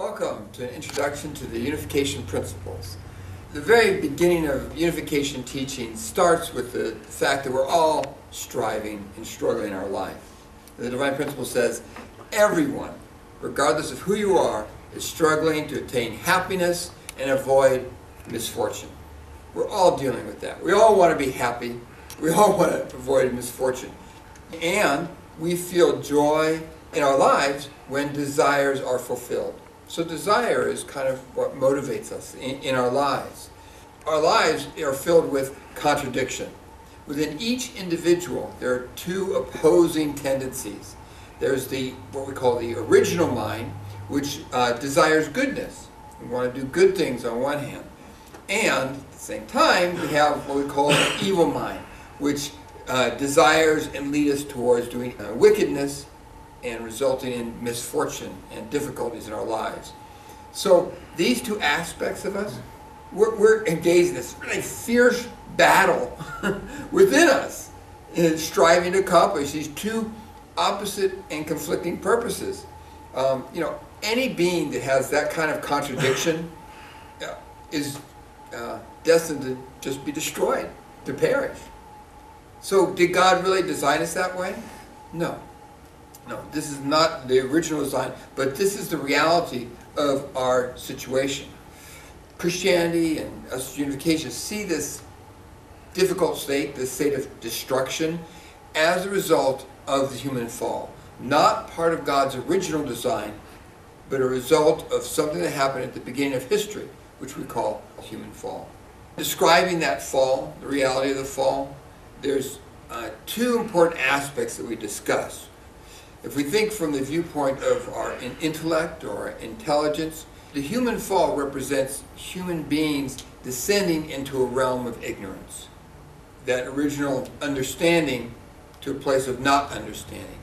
Welcome to an introduction to the Unification Principles. The very beginning of unification teaching starts with the fact that we're all striving and struggling in our life. The Divine Principle says, everyone, regardless of who you are, is struggling to attain happiness and avoid misfortune. We're all dealing with that. We all want to be happy. We all want to avoid misfortune. And we feel joy in our lives when desires are fulfilled. So desire is kind of what motivates us in our lives. Our lives are filled with contradiction. Within each individual, there are two opposing tendencies. There's what we call the original mind, which desires goodness. We want to do good things on one hand. And at the same time, we have what we call the evil mind, which desires and leads us towards doing wickedness and resulting in misfortune and difficulties in our lives. So these two aspects of us, we're engaged in this really fierce battle within us in striving to accomplish these two opposite and conflicting purposes. Any being that has that kind of contradiction is destined to just be destroyed, to perish. So did God really design us that way? No. No, this is not the original design, but this is the reality of our situation. Christianity and us unification see this difficult state, this state of destruction, as a result of the human fall. Not part of God's original design, but a result of something that happened at the beginning of history, which we call human fall. Describing that fall, the reality of the fall, there's two important aspects that we discuss. If we think from the viewpoint of our intellect or our intelligence, the human fall represents human beings descending into a realm of ignorance. That original understanding to a place of not understanding.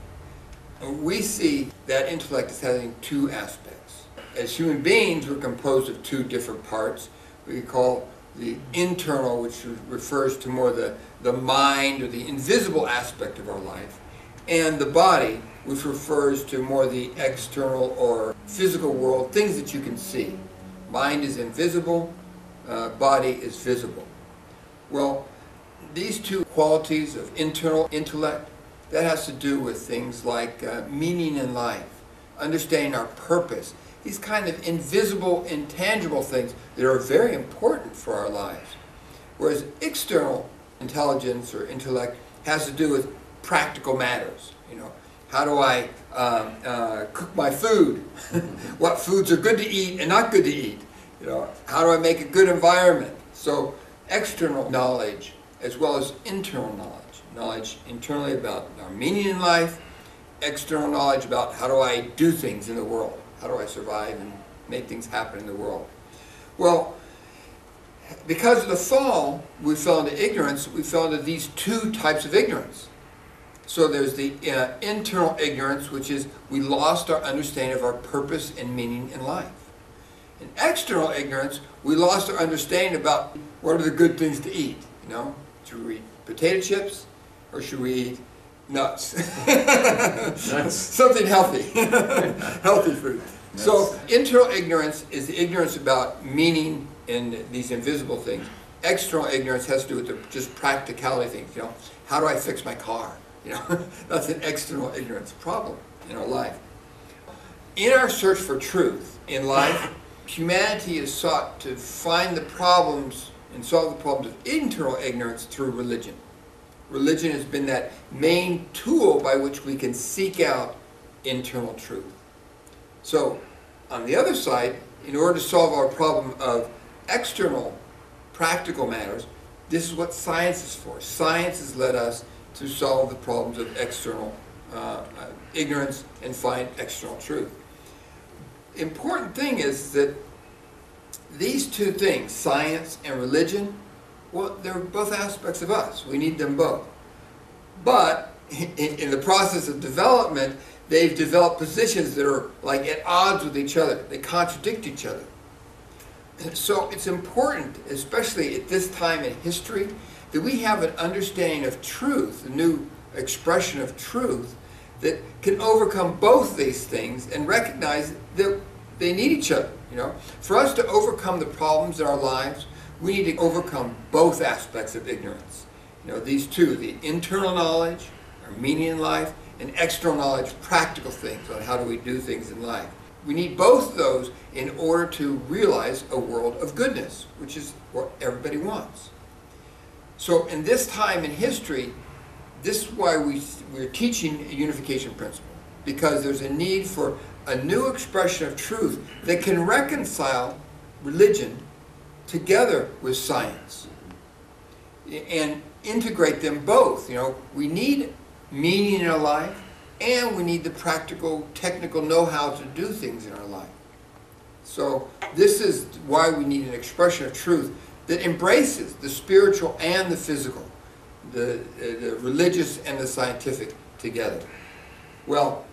And we see that intellect as having two aspects. As human beings, we're composed of two different parts. We call the internal, which refers to more the mind or the invisible aspect of our life, and the body, which refers to more the external or physical world, things that you can see. Mind is invisible, body is visible. Well, these two qualities of internal intellect, that has to do with things like meaning in life, understanding our purpose, these kind of invisible, intangible things that are very important for our lives. Whereas external intelligence or intellect has to do with practical matters. How do I cook my food? What foods are good to eat and not good to eat? How do I make a good environment? So external knowledge as well as internal knowledge. Knowledge internally about our meaning in life, external knowledge about how do I do things in the world? How do I survive and make things happen in the world? Well, because of the fall, we fell into ignorance. We fell into these two types of ignorance. So there's the internal ignorance, which is we lost our understanding of our purpose and meaning in life. In external ignorance, we lost our understanding about what are the good things to eat. Should we eat potato chips or should we eat nuts? Nuts. Something healthy. Healthy food. Nuts. So internal ignorance is the ignorance about meaning in these invisible things. External ignorance has to do with just practicality things. How do I fix my car? That's an external ignorance problem in our life. In our search for truth in life, humanity has sought to find the problems and solve the problems of internal ignorance through religion. Religion has been that main tool by which we can seek out internal truth. So, on the other side, in order to solve our problem of external practical matters, this is what science is for. Science has led us to solve the problems of external ignorance and find external truth. Important thing is that these two things, science and religion, well, they're both aspects of us. We need them both. But in the process of development, they've developed positions that are like at odds with each other. They contradict each other. So it's important, especially at this time in history, that we have an understanding of truth, a new expression of truth that can overcome both these things and recognize that they need each other. For us to overcome the problems in our lives, we need to overcome both aspects of ignorance. These two, the internal knowledge, our meaning in life, and external knowledge, practical things on how do we do things in life. We need both of those in order to realize a world of goodness, which is what everybody wants. So in this time in history, this is why we're teaching a unification principle, because there's a need for a new expression of truth that can reconcile religion together with science and integrate them both. We need meaning in our life, and we need the practical, technical know-how to do things in our life. So this is why we need an expression of truth that embraces the spiritual and the physical, the religious and the scientific together. Well,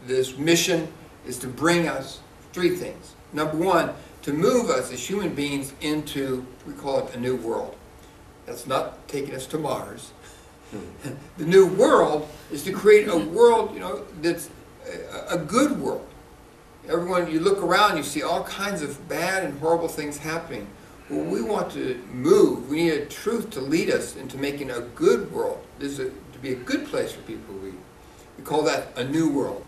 this mission is to bring us three things. Number one, to move us as human beings into, we call it a new world. That's not taking us to Mars. The new world is to create a world, that's a good world. Everyone, you look around, you see all kinds of bad and horrible things happening. Well, we want to move. We need a truth to lead us into making a good world. This is to be a good place for people. We call that a new world.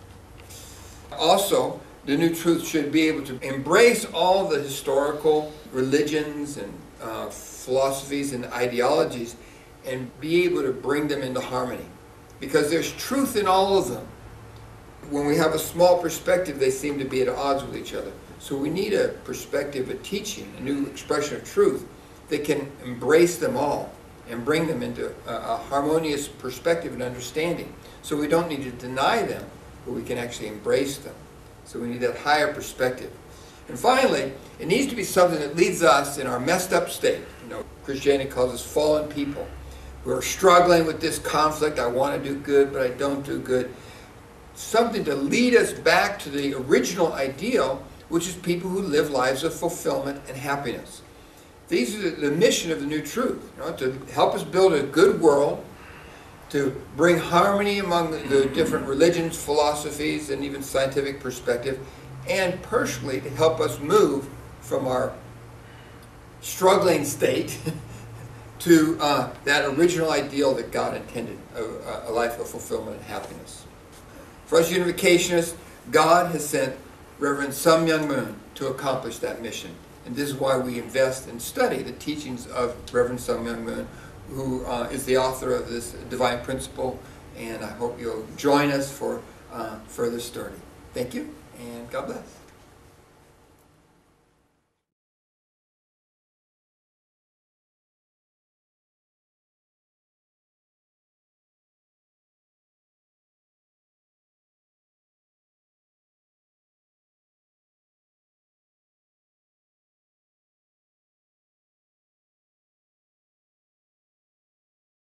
Also, the new truth should be able to embrace all the historical religions and philosophies and ideologies and be able to bring them into harmony. Because there's truth in all of them. When we have a small perspective, they seem to be at odds with each other. So we need a perspective, a teaching, a new expression of truth that can embrace them all and bring them into a harmonious perspective and understanding. So we don't need to deny them, but we can actually embrace them. So we need that higher perspective. And finally, it needs to be something that leads us in our messed up state. Christianity calls us fallen people. We're struggling with this conflict. I want to do good, but I don't do good. Something to lead us back to the original ideal, which is people who live lives of fulfillment and happiness. These are the mission of the new truth, to help us build a good world, to bring harmony among the different religions, philosophies, and even scientific perspective, and personally to help us move from our struggling state to that original ideal that God intended, a life of fulfillment and happiness. For us unificationists, God has sent Reverend Myung Moon to accomplish that mission. And this is why we invest and study the teachings of Reverend Myung Moon, who is the author of this divine principle. And I hope you'll join us for further study. Thank you, and God bless.